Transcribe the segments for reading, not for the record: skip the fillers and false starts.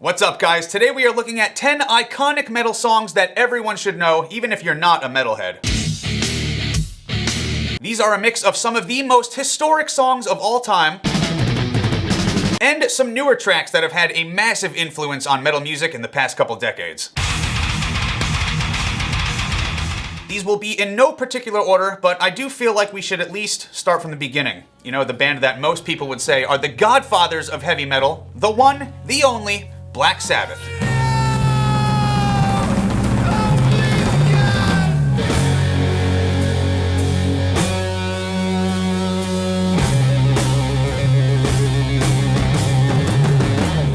What's up, guys? Today we are looking at 10 iconic metal songs that everyone should know, even if you're not a metalhead. These are a mix of some of the most historic songs of all time, and some newer tracks that have had a massive influence on metal music in the past couple decades. These will be in no particular order, but I do feel like we should at least start from the beginning. You know, the band that most people would say are the godfathers of heavy metal, the one, the only, Black Sabbath.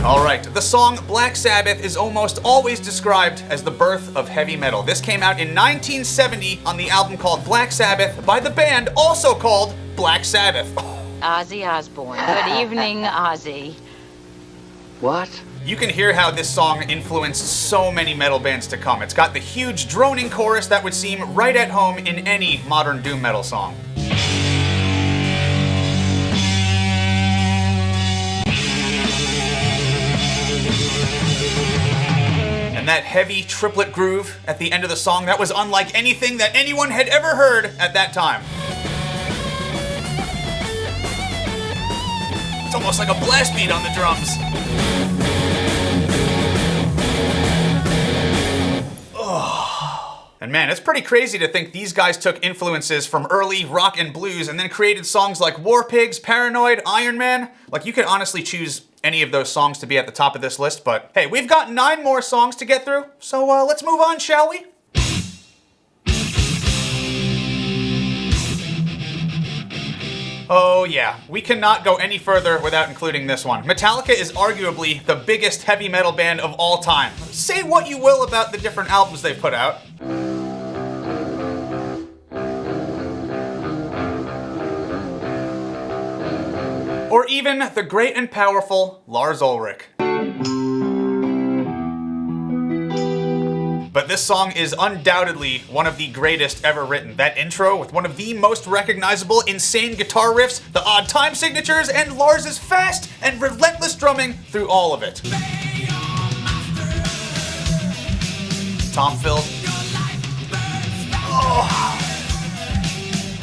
Alright, the song Black Sabbath is almost always described as the birth of heavy metal. This came out in 1970 on the album called Black Sabbath by the band also called Black Sabbath. Ozzy Osbourne. Good evening, Ozzy. What? You can hear how this song influenced so many metal bands to come. It's got the huge droning chorus that would seem right at home in any modern doom metal song. And that heavy triplet groove at the end of the song, that was unlike anything that anyone had ever heard at that time. It's almost like a blast beat on the drums. And man, it's pretty crazy to think these guys took influences from early rock and blues and then created songs like War Pigs, Paranoid, Iron Man. Like, you could honestly choose any of those songs to be at the top of this list, but hey, we've got 9 more songs to get through, so let's move on, shall we? Oh yeah, we cannot go any further without including this one. Metallica is arguably the biggest heavy metal band of all time. Say what you will about the different albums they've put out. Or even the great and powerful Lars Ulrich. But this song is undoubtedly one of the greatest ever written. That intro with one of the most recognizable insane guitar riffs, the odd time signatures, and Lars's fast and relentless drumming through all of it. Tom Phil. Oh.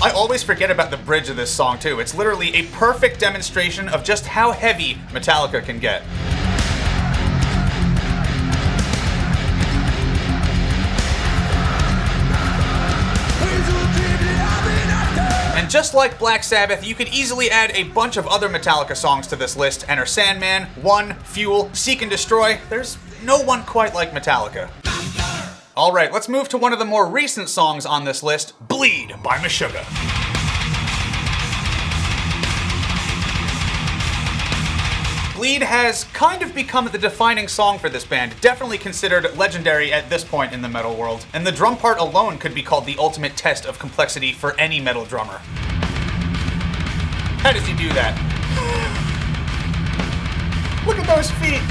I always forget about the bridge of this song too. It's literally a perfect demonstration of just how heavy Metallica can get. And just like Black Sabbath, you could easily add a bunch of other Metallica songs to this list. Enter Sandman, One, Fuel, Seek and Destroy. There's no one quite like Metallica. Alright, let's move to one of the more recent songs on this list, Bleed by Meshuggah. Bleed has kind of become the defining song for this band, definitely considered legendary at this point in the metal world, and the drum part alone could be called the ultimate test of complexity for any metal drummer. How does he do that? Look at those feet!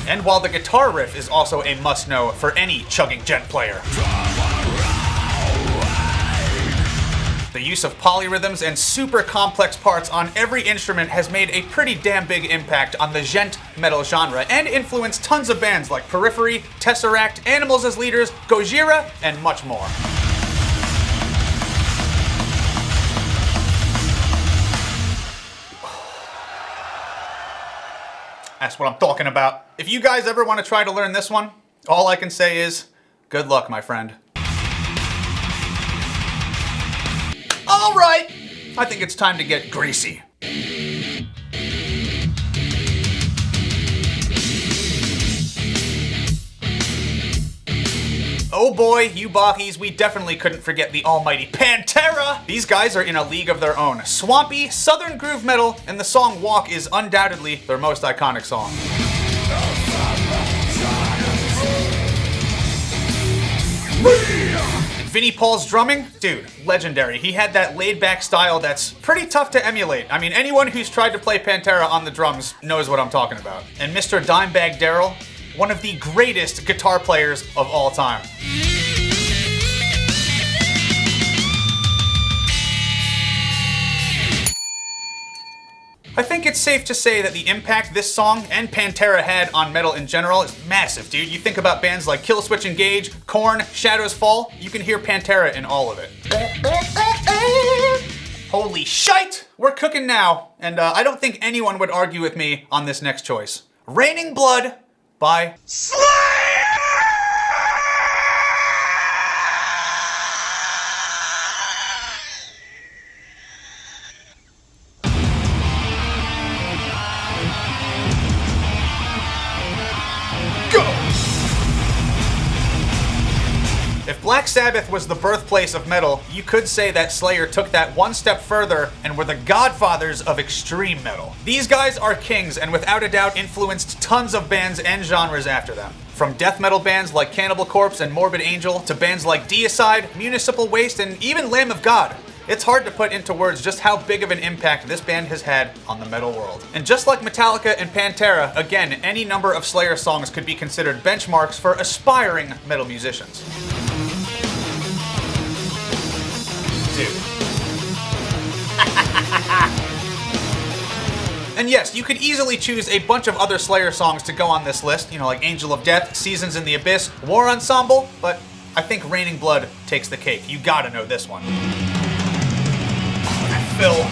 And while the guitar riff is also a must-know for any chugging gent player. The use of polyrhythms and super complex parts on every instrument has made a pretty damn big impact on the gent metal genre and influenced tons of bands like Periphery, Tesseract, Animals as Leaders, Gojira, and much more. That's what I'm talking about. If you guys ever want to try to learn this one, all I can say is, good luck, my friend. All right, I think it's time to get greasy. Oh boy, you Bacchies, we definitely couldn't forget the almighty Pantera! These guys are in a league of their own. Swampy, southern groove metal, and the song Walk is undoubtedly their most iconic song. And Vinnie Paul's drumming? Dude, legendary. He had that laid-back style that's pretty tough to emulate. I mean, anyone who's tried to play Pantera on the drums knows what I'm talking about. And Mr. Dimebag Darrell, one of the greatest guitar players of all time. I think it's safe to say that the impact this song and Pantera had on metal in general is massive, dude. You think about bands like Killswitch Engage, Korn, Shadows Fall, you can hear Pantera in all of it. Holy shite! We're cooking now, and I don't think anyone would argue with me on this next choice. Raining Blood by Slayer! If Black Sabbath was the birthplace of metal, you could say that Slayer took that one step further and were the godfathers of extreme metal. These guys are kings and without a doubt influenced tons of bands and genres after them. From death metal bands like Cannibal Corpse and Morbid Angel to bands like Deicide, Municipal Waste, and even Lamb of God. It's hard to put into words just how big of an impact this band has had on the metal world. And just like Metallica and Pantera, again, any number of Slayer songs could be considered benchmarks for aspiring metal musicians. Dude. And yes, you could easily choose a bunch of other Slayer songs to go on this list, like Angel of Death, Seasons in the Abyss, War Ensemble, but I think Raining Blood takes the cake. You gotta know this one. Phil.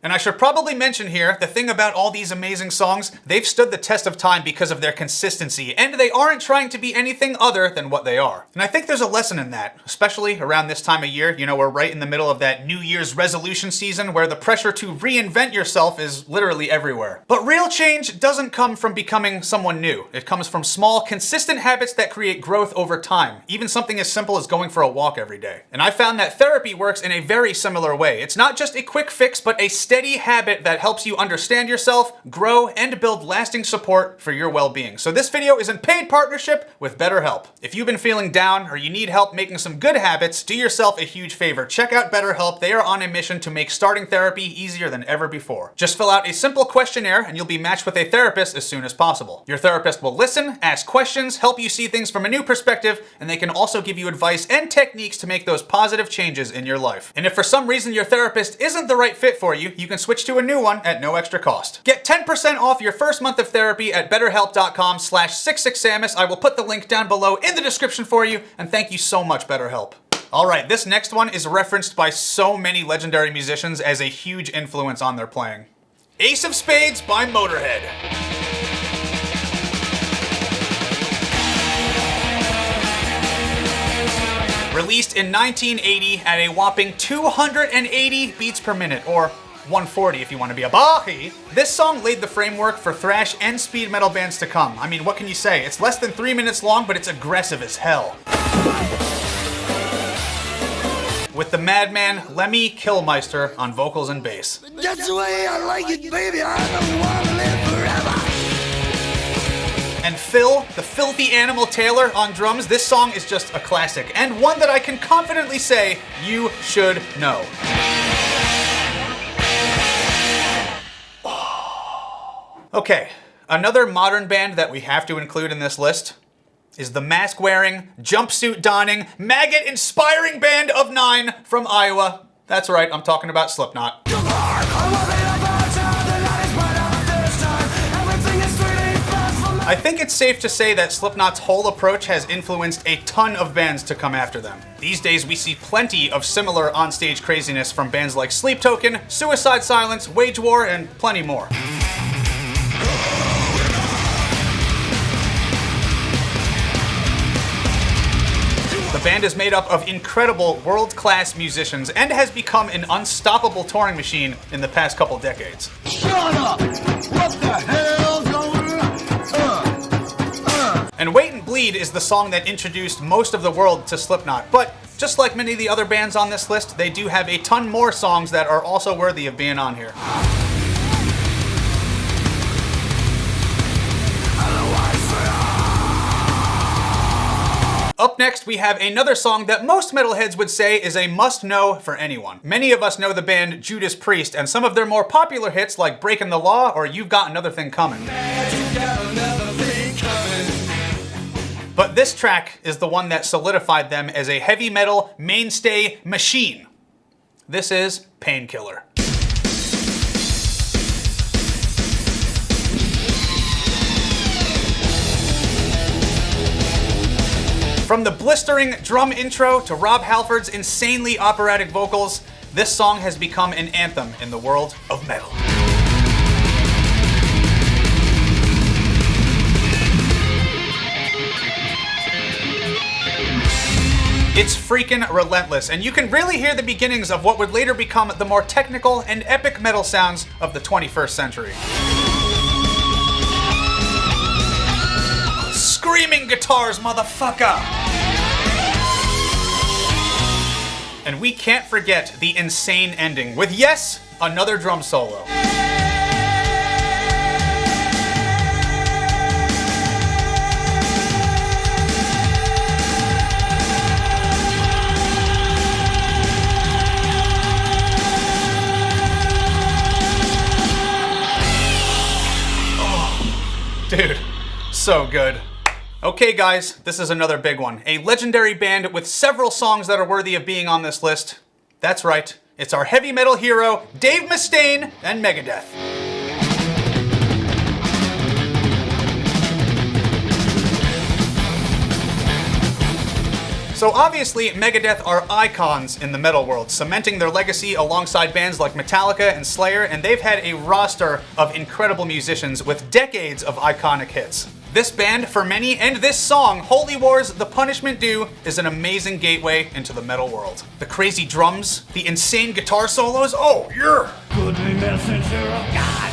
And I should probably mention here, the thing about all these amazing songs, they've stood the test of time because of their consistency, and they aren't trying to be anything other than what they are. And I think there's a lesson in that, especially around this time of year. We're right in the middle of that New Year's resolution season where the pressure to reinvent yourself is literally everywhere. But real change doesn't come from becoming someone new. It comes from small, consistent habits that create growth over time, even something as simple as going for a walk every day. And I found that therapy works in a very similar way. It's not just a quick fix, but a steady habit that helps you understand yourself, grow, and build lasting support for your well-being. So this video is in paid partnership with BetterHelp. If you've been feeling down or you need help making some good habits, do yourself a huge favor. Check out BetterHelp. They are on a mission to make starting therapy easier than ever before. Just fill out a simple questionnaire and you'll be matched with a therapist as soon as possible. Your therapist will listen, ask questions, help you see things from a new perspective, and they can also give you advice and techniques to make those positive changes in your life. And if for some reason your therapist isn't the right fit for you, you can switch to a new one at no extra cost. Get 10% off your first month of therapy at betterhelp.com/66samus. I will put the link down below in the description for you, and thank you so much, BetterHelp. Alright, this next one is referenced by so many legendary musicians as a huge influence on their playing. Ace of Spades by Motorhead. Released in 1980 at a whopping 280 beats per minute, or 140 if you want to be a Bahi. This song laid the framework for thrash and speed metal bands to come. I mean, what can you say? It's less than 3 minutes long, but it's aggressive as hell. With the madman Lemmy Kilmister on vocals and bass. That's the way I like it, baby. I don't want to live forever. And Phil, the filthy animal Taylor on drums. This song is just a classic, and one that I can confidently say you should know. Okay, another modern band that we have to include in this list is the mask-wearing, jumpsuit-donning, maggot-inspiring band of 9 from Iowa. That's right, I'm talking about Slipknot. I think it's safe to say that Slipknot's whole approach has influenced a ton of bands to come after them. These days we see plenty of similar onstage craziness from bands like Sleep Token, Suicide Silence, Wage War, and plenty more. The band is made up of incredible world-class musicians and has become an unstoppable touring machine in the past couple decades. Shut up! What the hell going on? And Wait and Bleed is the song that introduced most of the world to Slipknot, but just like many of the other bands on this list, they do have a ton more songs that are also worthy of being on here. Up next, we have another song that most metalheads would say is a must-know for anyone. Many of us know the band Judas Priest, and some of their more popular hits like Breaking the Law or You've Got Another Thing Coming. But But this track is the one that solidified them as a heavy metal mainstay machine. This is Painkiller. From the blistering drum intro to Rob Halford's insanely operatic vocals, this song has become an anthem in the world of metal. It's freaking relentless, and you can really hear the beginnings of what would later become the more technical and epic metal sounds of the 21st century. Screaming guitars, motherfucker! And we can't forget the insane ending with, yes, another drum solo. Oh, dude, so good. Okay guys, this is another big one. A legendary band with several songs that are worthy of being on this list. That's right, it's our heavy metal hero, Dave Mustaine and Megadeth. So obviously, Megadeth are icons in the metal world, cementing their legacy alongside bands like Metallica and Slayer, and they've had a roster of incredible musicians with decades of iconic hits. This band, for many, and this song, Holy War's The Punishment Due, is an amazing gateway into the metal world. The crazy drums, the insane guitar solos, oh, yeah! Good messenger of God.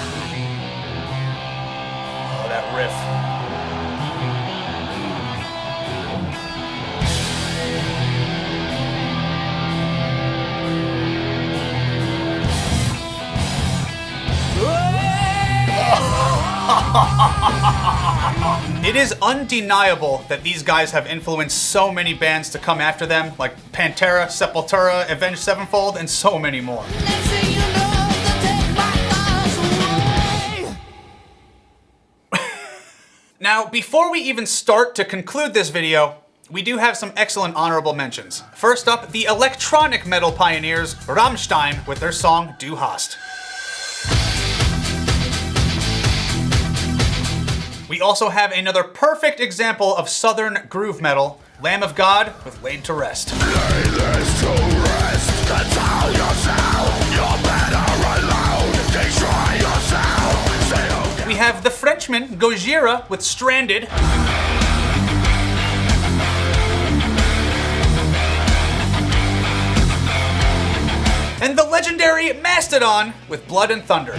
Oh, that riff. It is undeniable that these guys have influenced so many bands to come after them, like Pantera, Sepultura, Avenged Sevenfold, and so many more. Now, before we even start to conclude this video, we do have some excellent honorable mentions. First up, the electronic metal pioneers, Rammstein, with their song Du Hast. We also have another perfect example of southern groove metal, Lamb of God with Laid to Rest. Lay this to rest. Control yourself. You're better alone. Destroy yourself. Stay okay. We have the Frenchman Gojira with Stranded. And the legendary Mastodon with Blood and Thunder.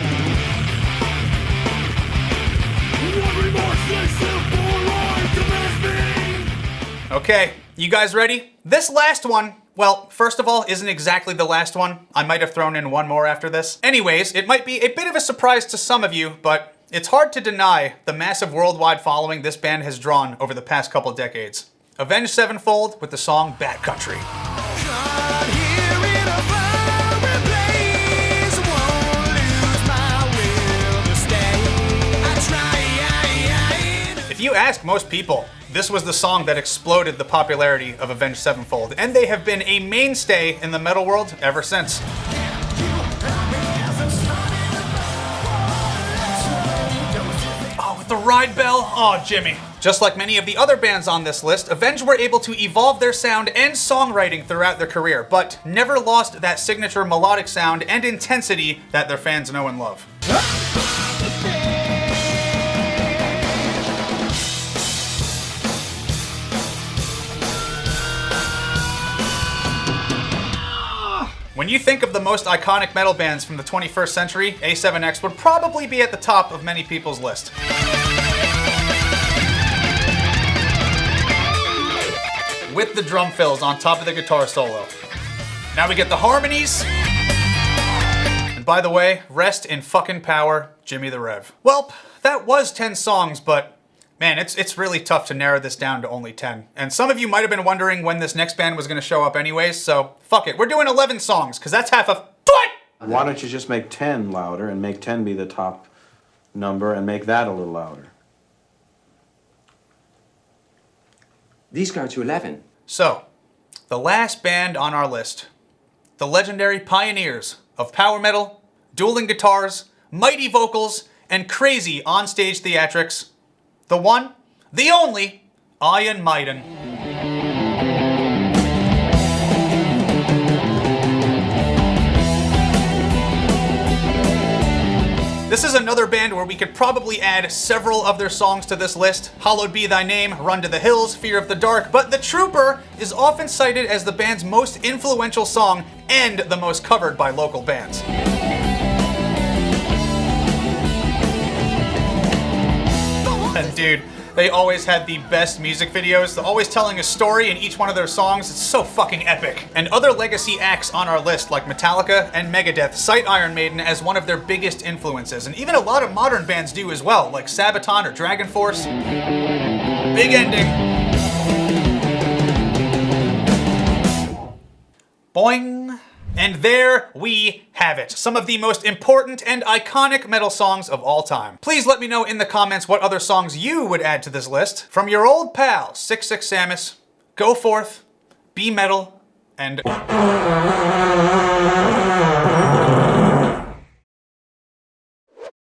Okay, you guys ready? This last one, well, first of all, isn't exactly the last one. I might have thrown in one more after this. Anyways, it might be a bit of a surprise to some of you, but it's hard to deny the massive worldwide following this band has drawn over the past couple decades. Avenged Sevenfold with the song Bad Country. If you ask most people, this was the song that exploded the popularity of Avenged Sevenfold, and they have been a mainstay in the metal world ever since. Oh, with the ride bell? Oh, Jimmy. Just like many of the other bands on this list, Avenged were able to evolve their sound and songwriting throughout their career, but never lost that signature melodic sound and intensity that their fans know and love. When you think of the most iconic metal bands from the 21st century, A7X would probably be at the top of many people's list. With the drum fills on top of the guitar solo. Now we get the harmonies. And by the way, rest in fucking power, Jimmy the Rev. Well, that was 10 songs, but man, it's really tough to narrow this down to only 10. And some of you might have been wondering when this next band was going to show up anyways, so fuck it. We're doing 11 songs, because that's half of... Why don't you just make 10 louder and make 10 be the top number and make that a little louder? These go to 11. So, the last band on our list, the legendary pioneers of power metal, dueling guitars, mighty vocals, and crazy onstage theatrics, the one, the only, Iron Maiden. This is another band where we could probably add several of their songs to this list. Hallowed Be Thy Name, Run to the Hills, Fear of the Dark, but The Trooper is often cited as the band's most influential song and the most covered by local bands. And dude, they always had the best music videos. They're always telling a story in each one of their songs. It's so fucking epic. And other legacy acts on our list, like Metallica and Megadeth, cite Iron Maiden as one of their biggest influences. And even a lot of modern bands do as well, like Sabaton or Dragon Force. Big ending. Boing. And there we have it. Some of the most important and iconic metal songs of all time. Please let me know in the comments what other songs you would add to this list. From your old pal, 66 Samus, go forth, be metal, and...